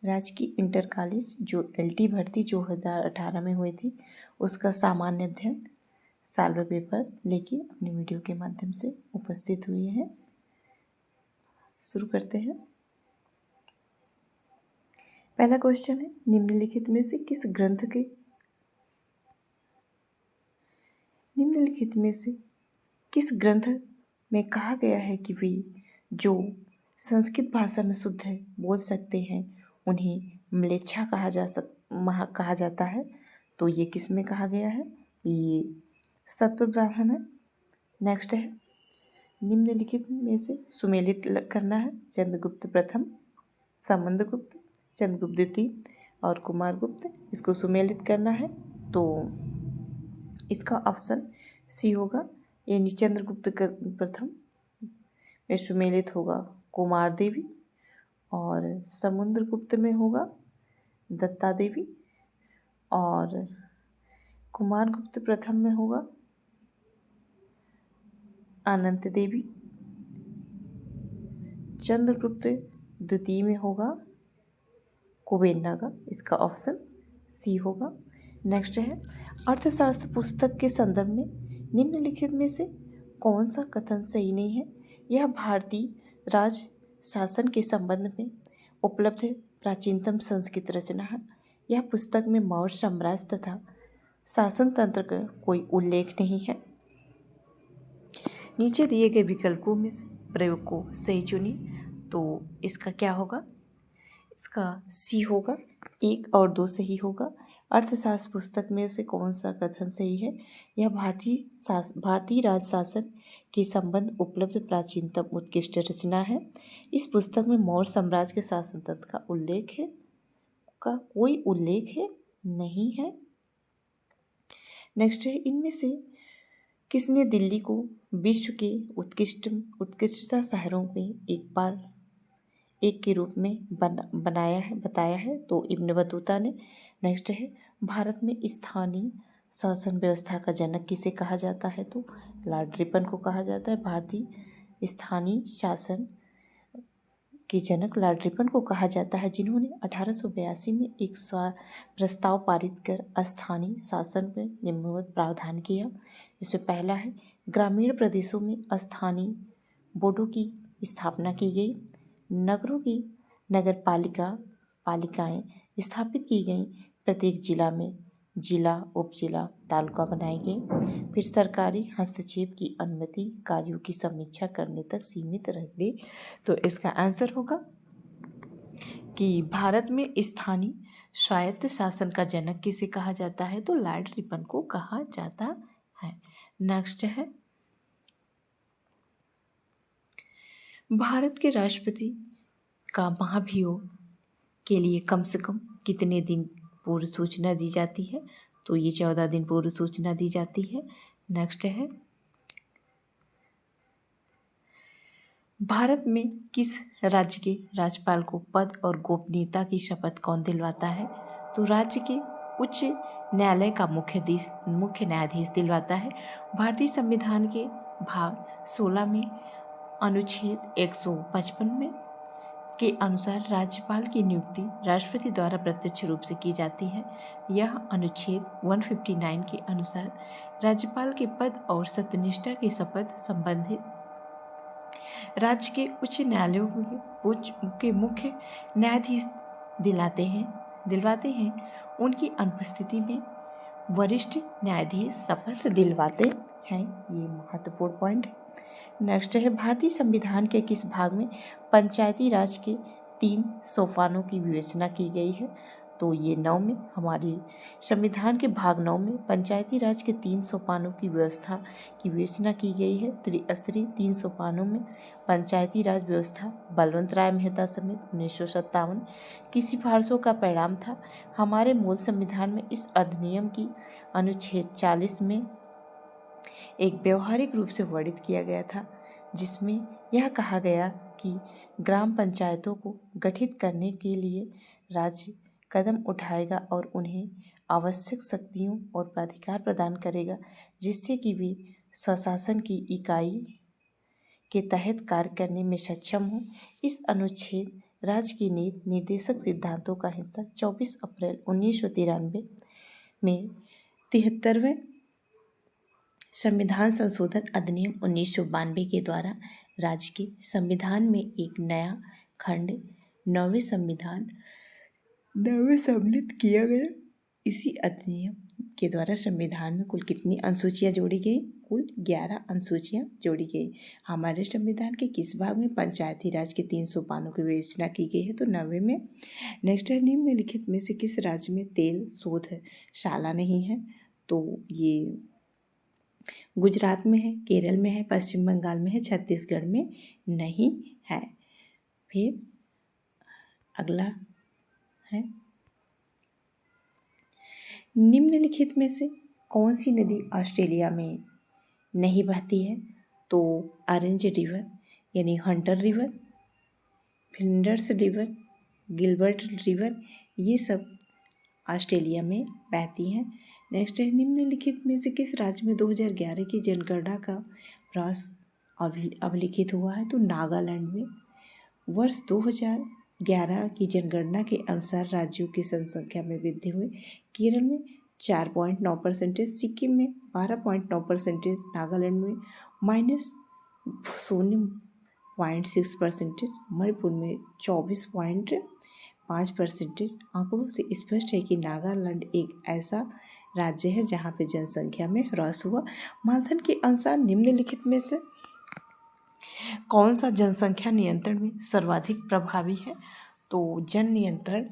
राजकीय inter college जो LT भर्ती 2018 में हुई थी, उसका सामान्य अध्ययन साल भर पेपर लेके अपने वीडियो के माध्यम से उपस्थित हुए हैं। शुरू करते हैं। पहला क्वेश्चन है, निम्नलिखित में से किस ग्रंथ में कहा गया है कि वे जो संस्कृत भाषा में शुद्ध बोल सकते हैं उन्हें म्लेच्छा कहा जाता है। तो ये किस में कहा गया है? ये सत्वब्राह्मण है। नेक्स्ट है, निम्नलिखित में से सुमेलित करना है। चंद्रगुप्त प्रथम, संबंधगुप्त, चंद्रगुप्त द्वितीय और कुमारगुप्त, इसको सुमेलित करना है। तो इसका ऑप्शन सी होगा, यानी चंद्रगुप्त प्रथम में सुमेलित होगा कुमार देवी और समुद्रगुप्त में होगा दत्ता देवी और कुमारगुप्त प्रथम में होगा अनंत देवी, चंद्रगुप्त द्वितीय में होगा कुबेरनागा। इसका ऑप्शन सी होगा। नेक्स्ट है, अर्थशास्त्र पुस्तक के संदर्भ में निम्नलिखित में से कौन सा कथन सही नहीं है? यह भारतीय राज शासन के संबंध में उपलब्ध प्राचीनतम संस्कृत रचना है। यह पुस्तक में मौर्य साम्राज्य तथा शासन तंत्र का कोई उल्लेख नहीं है। नीचे दिए गए विकल्पों में से प्रयोग को सही चुनिए। तो इसका क्या होगा? इसका सी होगा, 1 और 2 सही होगा। अर्थशास्त्र पुस्तक में से कौन सा कथन सही है? यह भारतीय राज शासन के संबंध उपलब्ध प्राचीनतम उत्कृष्ट रचना है। इस पुस्तक में मौर्य साम्राज्य के शासन तंत्र का कोई उल्लेख नहीं है। नेक्स्ट है, इनमें से किसने दिल्ली को विश्व के उत्कृष्टता शहरों में एक के रूप में बताया है? तो इब्न बतूता ने। नेक्स्ट है, भारत में स्थानीय शासन व्यवस्था का जनक किसे कहा जाता है? तो लॉर्ड रिपन को कहा जाता है। भारतीय स्थानीय शासन के जनक लॉर्ड रिपन को कहा जाता है, जिन्होंने 1882 में एक प्रस्ताव पारित कर स्थानीय शासन पर निम्नलिखित प्रावधान किया, जिसमें पहला है, ग्रामीण प्रदेशों में स्थानीय बोर्डों की स्थापना की गई, नगरों की पालिकाएं स्थापित की गई, प्रत्येक जिला में जिला, उपजिला, तालुका बनाए गए, फिर सरकारी हस्तक्षेप की अनुमति कार्यों की समीक्षा करने तक सीमित रह गई। तो इसका आंसर होगा कि भारत में स्थानीय स्वायत्त शासन का जनक किसे कहा जाता है? तो लॉर्ड रिपन को कहा जाता है। नेक्स्ट है, भारत के राष्ट्रपति का महाभियोग के लिए कम से कम कितने दिन पूर्व सूचना दी जाती है? तो ये 14 दिन पूर्व सूचना दी जाती है। नेक्स्ट है, भारत में किस राज्य के राज्यपाल को पद और गोपनीयता की शपथ कौन दिलवाता है? तो राज्य के उच्च न्यायालय का मुख्य न्यायाधीश दिलवाता है। भारतीय संविधान के भाग 16 में अनुच्छेद 155 में के अनुसार राज्यपाल की नियुक्ति राष्ट्रपति द्वारा प्रत्यक्ष रूप से की जाती है। यह अनुच्छेद 159 के अनुसार राज्यपाल के पद और सत्यनिष्ठा की शपथ संबंधित राज्य के उच्च न्यायालयों के मुख्य न्यायाधीश दिलवाते हैं। उनकी अनुपस्थिति में वरिष्ठ न्यायाधीश शपथ दिलवाते हैं। ये महत्वपूर्ण पॉइंट है। नेक्स्ट है, भारतीय संविधान के किस भाग में पंचायती राज के 3 सोपानों की विवेचना की गई है? तो ये 9 में, हमारे संविधान के भाग 9 में पंचायती राज के 3 सोपानों की व्यवस्था की विवेचना की गई है। त्रिस्तरीय 3 सोपानों में पंचायती राज व्यवस्था बलवंत राय मेहता समेत 1957 की सिफारिशों का परिणाम था। हमारे मूल संविधान में इस अधिनियम की अनुच्छेद 40 में एक व्यवहारिक रूप से वर्णित किया गया था, जिसमें यह कहा गया कि ग्राम पंचायतों को गठित करने के लिए राज्य कदम उठाएगा और उन्हें आवश्यक शक्तियों और प्राधिकार प्रदान करेगा, जिससे कि वे स्वशासन की इकाई के तहत कार्य करने में सक्षम हों। इस अनुच्छेद राज्य की नीति निर्देशक सिद्धांतों का हिस्सा 24 अप्रैल 1993 में 73वें संविधान संशोधन अधिनियम 1992 के द्वारा राज्य के संविधान में एक नया खंड नवे सम्मिलित किया गया। इसी अधिनियम के द्वारा संविधान में कुल कितनी अनुसूचियाँ जोड़ी गई? कुल 11 अनुसूचियाँ जोड़ी गई। हमारे संविधान के किस भाग में पंचायती राज के 300 सोपानों की विवेचना की गई है? तो 90 में। नेक्स्ट है, निम्नलिखित में से किस राज्य में तेल शोधशाला नहीं है? तो ये गुजरात में है, केरल में है, पश्चिम बंगाल में है, छत्तीसगढ़ में नहीं है। फिर अगला है, निम्नलिखित में से कौन सी नदी ऑस्ट्रेलिया में नहीं बहती है? तो ऑरेंज रिवर यानी Hunter river, Flinders river, Gilbert river, ये सब ऑस्ट्रेलिया में बहती हैं। नेक्स्ट है, निम्नलिखित में से किस राज्य में 2011 की जनगणना का ह्रास अभिलिखित हुआ है? तो नागालैंड में। वर्ष 2011 की जनगणना के अनुसार राज्यों की जनसंख्या में वृद्धि हुई। केरल में 4.9%, सिक्किम में 12.9%, नागालैंड में -0.6%, मणिपुर में 24.5%। आंकड़ों से स्पष्ट है कि नागालैंड एक ऐसा राज्य है जहाँ पे जनसंख्या में ह्रास हुआ। मानथन के अनुसार निम्नलिखित में से कौन सा जनसंख्या नियंत्रण में सर्वाधिक प्रभावी है? तो जन नियंत्रण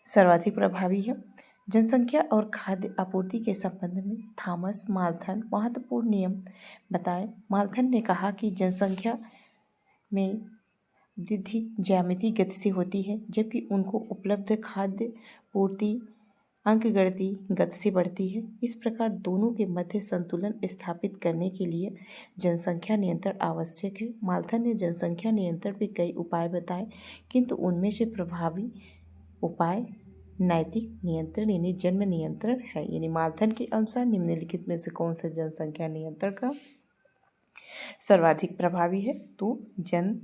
सर्वाधिक प्रभावी है। जनसंख्या और खाद्य आपूर्ति के संबंध में थॉमस माल्थन महत्वपूर्ण नियम बताए। माल्थन ने कहा कि जनसंख्या में वृद्धि ज्यामितीय गति से होती है, जबकि उनको उपलब्ध खाद्य पूर्ति अंकगणितीय गति से बढ़ती है। इस प्रकार दोनों के मध्य संतुलन स्थापित करने के लिए जनसंख्या नियंत्रण आवश्यक है। माल्थन ने जनसंख्या नियंत्रण के कई उपाय बताए, किंतु उनमें से प्रभावी उपाय नैतिक नियंत्रण यानी जन्म नियंत्रण है। यानी माल्थन के अनुसार निम्नलिखित में से कौन सा जनसंख्या नियंत्रण का सर्वाधिक प्रभावी है? तो जन्म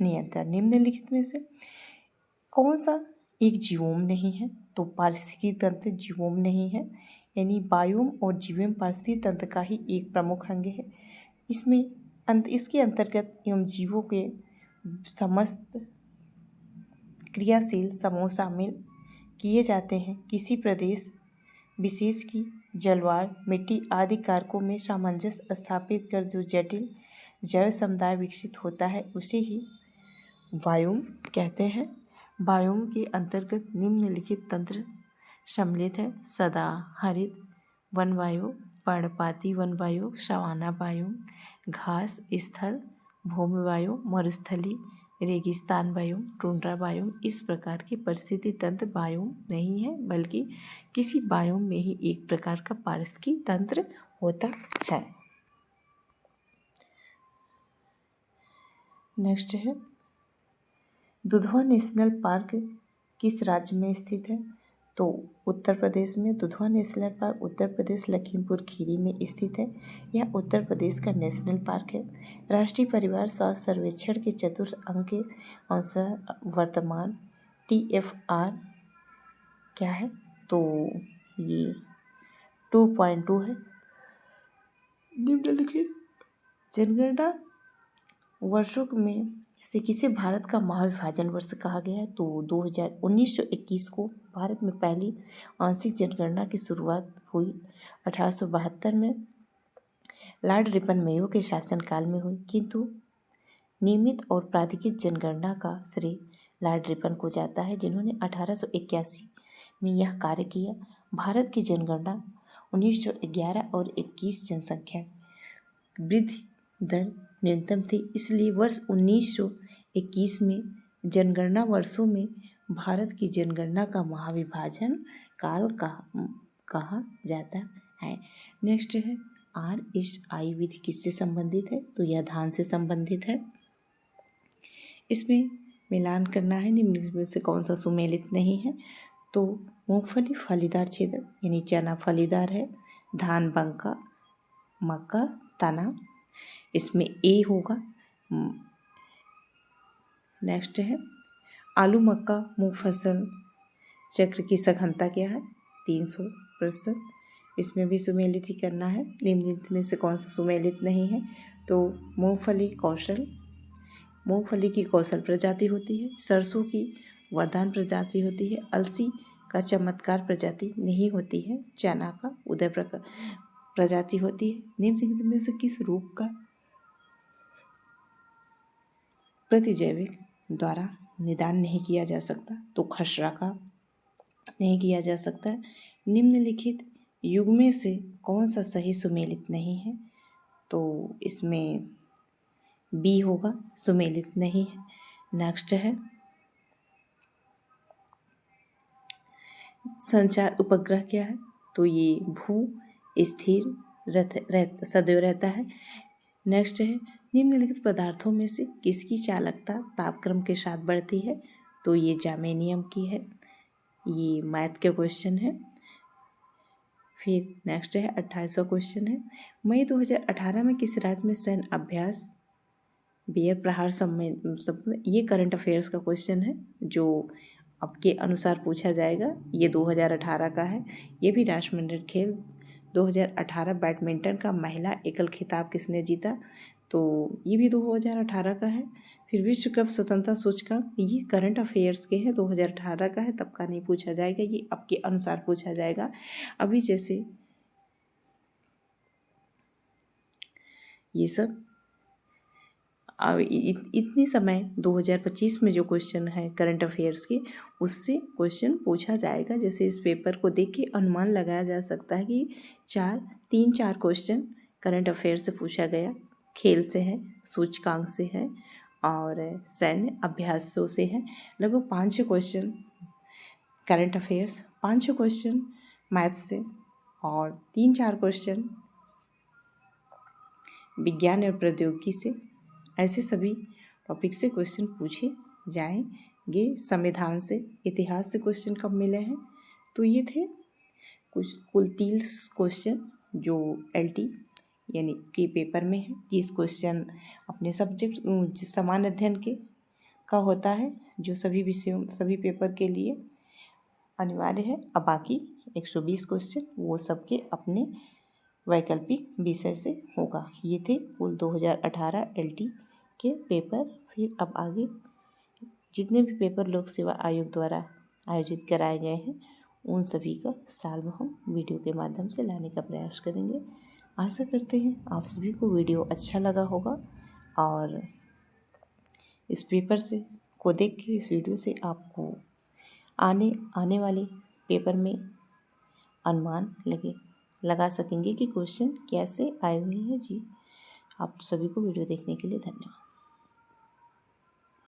नियंत्रण। निम्नलिखित में से कौन सा एक जीवोम नहीं है? तो पारिस्थितिकी तंत्र जीवोम नहीं है, यानी बायोम और जीवोम पारिस्थितिकी तंत्र का ही एक प्रमुख अंग है। इसके अंतर्गत एवं जीवों के समस्त क्रियाशील समूह शामिल किए जाते हैं। किसी प्रदेश विशेष की जलवायु, मिट्टी आदि कारकों में सामंजस्य स्थापित कर जो जटिल जैव समुदाय विकसित होता है उसे ही बायोम कहते हैं। बायोम के अंतर्गत निम्नलिखित तंत्र सम्मिलित है: सदाहरित वन बायोम, पर्णपाती वन बायोम, सवाना बायोम, घास स्थल भूमि बायोम, मरुस्थली रेगिस्तान बायोम, टुंड्रा बायोम। इस प्रकार के परिस्थिति तंत्र बायोम नहीं है, बल्कि किसी बायोम में ही एक प्रकार का पारिस्थितिकी तंत्र होता है। नेक्स्ट है, दुधवा नेशनल पार्क किस राज्य में स्थित है? तो उत्तर प्रदेश में। दुधवा नेशनल पार्क उत्तर प्रदेश लखीमपुर खीरी में स्थित है। यह उत्तर प्रदेश का नेशनल पार्क है। राष्ट्रीय परिवार स्वास्थ्य सर्वेक्षण के चतुर्थ अंक के अनुसार वर्तमान TFR क्या है? तो ये 2.2 है। निम्नलिखित जनगणना वर्षों में से किसे भारत का महाविभाजन वर्ष कहा गया है? तो 1921 को भारत में पहली आंशिक जनगणना की शुरुआत हुई। 1872 में लॉर्ड रिपन मेयो के शासनकाल में हुई, किंतु नियमित और प्राधिकृत जनगणना का श्रेय लॉर्ड रिपन को जाता है, जिन्होंने 1881 में यह कार्य किया। भारत की जनगणना 1911 और 21 जनसंख्या वृद्धि दर न्यूनतम थी, इसलिए वर्ष 1921 में जनगणना वर्षों में भारत की जनगणना का महाविभाजन काल कहा जाता है। नेक्स्ट है, RSI विधि किससे संबंधित है? तो यह धान से संबंधित है। इसमें मिलान करना है, निम्नलिखित में से कौन सा सुमेलित नहीं है? तो मूंगफली फलीदार क्षेत्र यानी चना फलीदार है, धान बंका, मक्का तना। इसमें A होगा। नेक्स्ट है आलू मक्का मूंग फसल चक्र की सघनता क्या है? 300%। इसमें भी सुमेलित ही करना है। निम्नलिखित में से कौन सा सुमेलित नहीं है? तो मूंगफली की कौशल प्रजाति होती है, सरसों की वरदान प्रजाति होती है, अलसी का चमत्कार प्रजाति नहीं होती है, चना का उदय प्रजाति होती है। निम्नलिखित में से किस रोग का प्रतिजैविक द्वारा निदान नहीं किया जा सकता? तो खसरा का नहीं किया जा सकता। निम्नलिखित युग्म से कौन सा सही सुमेलित नहीं है? तो इसमें बी होगा, सुमेलित नहीं है। नेक्स्ट है संचार उपग्रह क्या है? तो ये भू स्थिर सदैव रहता है। नेक्स्ट है निम्नलिखित पदार्थों में से किसकी चालकता तापक्रम के साथ बढ़ती है? तो ये जार्मेनियम की है। ये मैथ के क्वेश्चन है। फिर नेक्स्ट है 28वां क्वेश्चन है मई 2018 में किस राज्य में सैन्य अभ्यास बियर प्रहार सम्मेलन। ये करंट अफेयर्स का क्वेश्चन है जो आपके अनुसार पूछा जाएगा। ये 2018 का है। ये भी राष्ट्रमंडल खेल 2018 बैडमिंटन का महिला एकल खिताब किसने जीता? तो ये भी 2018 का है। फिर विश्व कप स्वतंत्रता सूचकांक ये करंट अफेयर्स के हैं, 2018 का है, तब का नहीं पूछा जाएगा, ये आपके अनुसार पूछा जाएगा। अभी जैसे ये सब इतनी समय 2025 में जो क्वेश्चन है करंट अफेयर्स के, उससे क्वेश्चन पूछा जाएगा। जैसे इस पेपर को देख के अनुमान लगाया जा सकता है कि 3-4 क्वेश्चन करंट अफेयर से पूछा गया, खेल से है, सूचकांक से है और सैन्य अभ्यासों से है। लगभग 5-6 question current affairs, 5-6 question maths से और 3-4 क्वेश्चन विज्ञान और प्रौद्योगिकी से, ऐसे सभी टॉपिक से क्वेश्चन पूछे जाएंगे। संविधान से, इतिहास से क्वेश्चन कब मिले हैं? तो ये थे कुल 30 क्वेश्चन जो LT यानी कि पेपर में है। 30 क्वेश्चन अपने सब्जेक्ट समान अध्ययन के का होता है, जो सभी विषयों सभी पेपर के लिए अनिवार्य है। अब बाकी 120 क्वेश्चन वो सबके अपने वैकल्पिक विषय से होगा। ये थे कुल 2018 LT के पेपर। फिर अब आगे जितने भी पेपर लोक सेवा आयोग द्वारा आयोजित कराए गए हैं उन सभी का साल में हम वीडियो के माध्यम से लाने का प्रयास करेंगे। आशा करते हैं आप सभी को वीडियो अच्छा लगा होगा और इस पेपर से को देख के, इस वीडियो से आपको आने वाले पेपर में अनुमान लगा सकेंगे कि क्वेश्चन कैसे आए हुए हैं। जी, आप सभी को वीडियो देखने के लिए धन्यवाद।